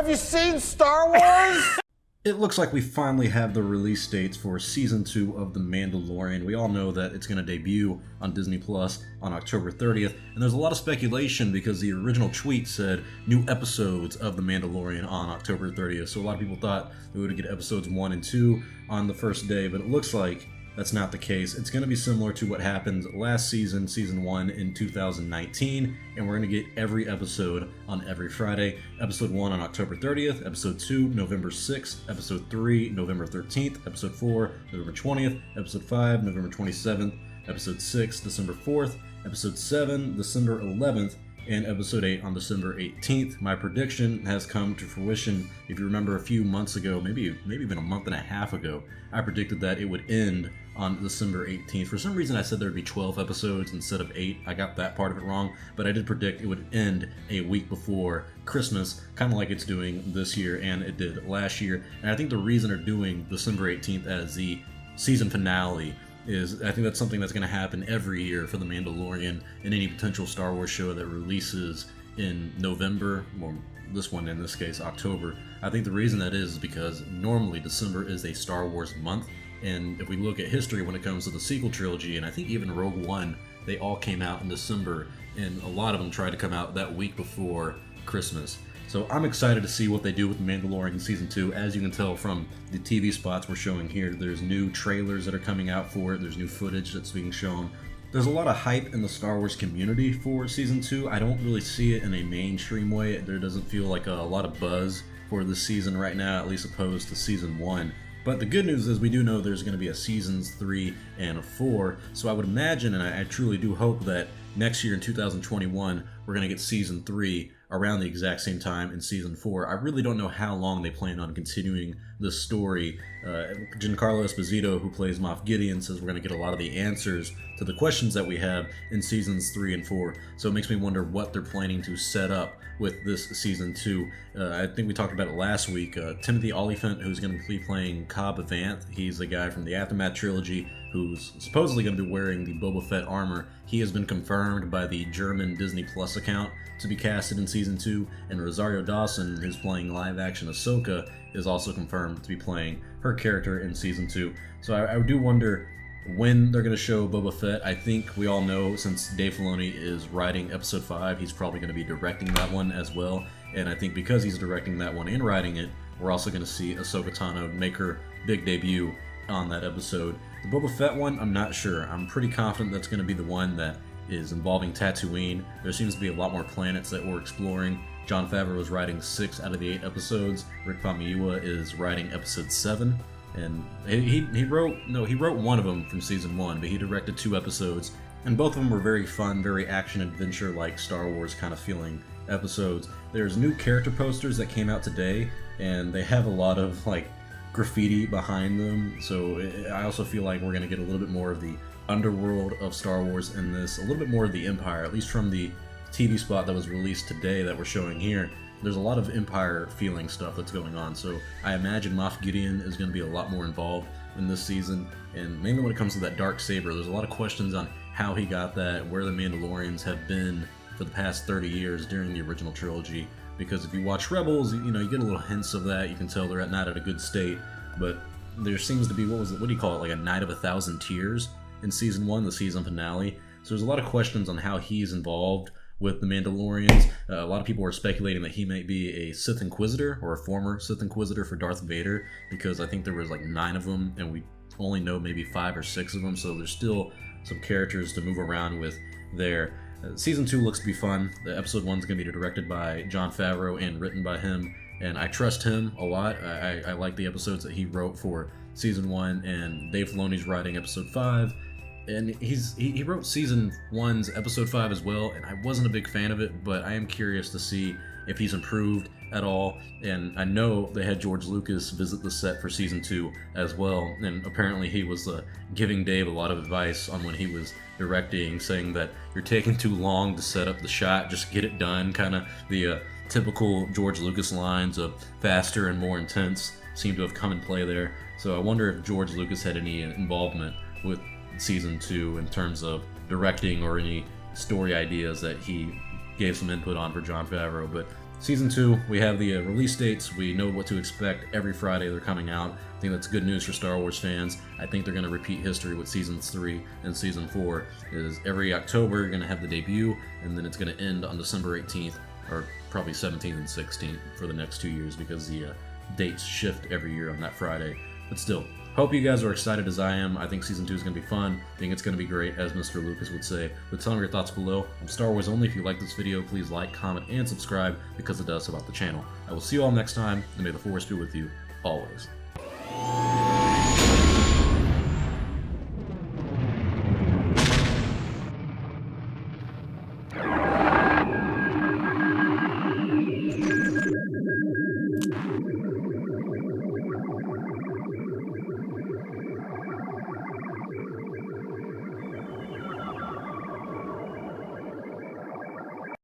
Have you seen Star Wars? It looks like we finally have the release dates for Season 2 of The Mandalorian. We all know that it's going to debut on Disney Plus on October 30th, and there's a lot of speculation because the original tweet said new episodes of The Mandalorian on October 30th, so a lot of people thought we would get episodes 1 and 2 on the first day, but it looks like that's not the case. It's going to be similar to what happened last season, Season 1 in 2019, and we're going to get every episode on every Friday. Episode 1 on October 30th, Episode 2 November 6th, Episode 3 November 13th, Episode 4 November 20th, Episode 5 November 27th, Episode 6 December 4th, Episode 7 December 11th, and Episode 8 on December 18th. My prediction has come to fruition. If you remember a few months ago, maybe even a month and a half ago, I predicted that it would end on December 18th. For some reason I said there would be 12 episodes instead of 8. I got that part of it wrong, but I did predict it would end a week before Christmas, kind of like it's doing this year and it did last year. And I think the reason they're doing December 18th as the season finale is I think that's something that's going to happen every year for The Mandalorian and any potential Star Wars show that releases in November, or this one in this case, October. I think the reason that is because normally December is a Star Wars month, and if we look at history when it comes to the sequel trilogy, and I think even Rogue One, they all came out in December, and a lot of them tried to come out that week before Christmas. So I'm excited to see what they do with The Mandalorian Season 2. As you can tell from the TV spots we're showing here, there's new trailers that are coming out for it, there's new footage that's being shown. There's a lot of hype in the Star Wars community for Season 2. I don't really see it in a mainstream way. There doesn't feel like a lot of buzz for this season right now, at least opposed to Season 1. But the good news is we do know there's going to be a Seasons 3 and 4, so I would imagine, and I truly do hope that next year in 2021, we're going to get Season 3 around the exact same time in Season 4. I really don't know how long they plan on continuing this story. Giancarlo Esposito, who plays Moff Gideon, says we're going to get a lot of the answers to the questions that we have in Seasons 3 and 4. So it makes me wonder what they're planning to set up with this Season 2. I think we talked about it last week. Timothy Olyphant, who's going to be playing Cobb Vanth, he's the guy from the Aftermath trilogy who's supposedly going to be wearing the Boba Fett armor. He has been confirmed by the German Disney Plus account to be casted in Season 2, and Rosario Dawson, who's playing live-action Ahsoka, is also confirmed to be playing her character in Season 2. So I do wonder when they're going to show Boba Fett. I think we all know, since Dave Filoni is writing Episode 5, he's probably going to be directing that one as well, and I think because he's directing that one and writing it, we're also going to see Ahsoka Tano make her big debut on that episode. The Boba Fett one, I'm not sure. I'm pretty confident that's going to be the one that is involving Tatooine. There seems to be a lot more planets that we're exploring. Jon Favreau is writing 6 out of the 8 episodes. Rick Famuyiwa is writing Episode 7. And he wrote one of them from Season 1, but he directed 2 episodes. And both of them were very fun, very action-adventure like Star Wars kind of feeling episodes. There's new character posters that came out today, and they have a lot of like graffiti behind them, so I also feel like we're going to get a little bit more of the underworld of Star Wars in this, a little bit more of the Empire, at least from the TV spot that was released today that we're showing here. There's a lot of Empire feeling stuff that's going on, so I imagine Moff Gideon is going to be a lot more involved in this season, and mainly when it comes to that dark saber, there's a lot of questions on how he got that, where the Mandalorians have been for the past 30 years during the original trilogy. Because if you watch Rebels, you get a little hints of that. You can tell they're not at a good state. But there seems to be, what do you call it, like a Night of 1,000 Tears in Season 1, the season finale. So there's a lot of questions on how he's involved with the Mandalorians. A lot of people are speculating that he might be a Sith Inquisitor or a former Sith Inquisitor for Darth Vader, because I think there was like 9 of them, and we only know maybe 5 or 6 of them. So there's still some characters to move around with there. Season 2 looks to be fun. The Episode 1 is going to be directed by Jon Favreau and written by him, and I trust him a lot. I like the episodes that he wrote for Season 1, and Dave Filoni's writing Episode 5, and he wrote Season 1's Episode 5 as well, and I wasn't a big fan of it, but I am curious to see if he's improved at all. And I know they had George Lucas visit the set for Season 2 as well, and apparently he was giving Dave a lot of advice on when he was directing, saying that you're taking too long to set up the shot, just get it done. Kind of the typical George Lucas lines of faster and more intense seem to have come in play there. So I wonder if George Lucas had any involvement with Season 2 in terms of directing or any story ideas that he gave some input on for Jon Favreau. But Season 2, we have the release dates. We know what to expect every Friday they're coming out. I think that's good news for Star Wars fans. I think they're going to repeat history with Seasons 3 and Season 4. Is every October you're going to have the debut, and then it's going to end on December 18th, or probably 17th and 16th for the next 2 years, because the dates shift every year on that Friday. But still, hope you guys are excited as I am. I think Season 2 is going to be fun. I think it's going to be great, as Mr. Lucas would say. But tell me your thoughts below. I'm Star Wars Only. If you like this video, please like, comment, and subscribe, because it does help out the channel. I will see you all next time, and may the Force be with you always.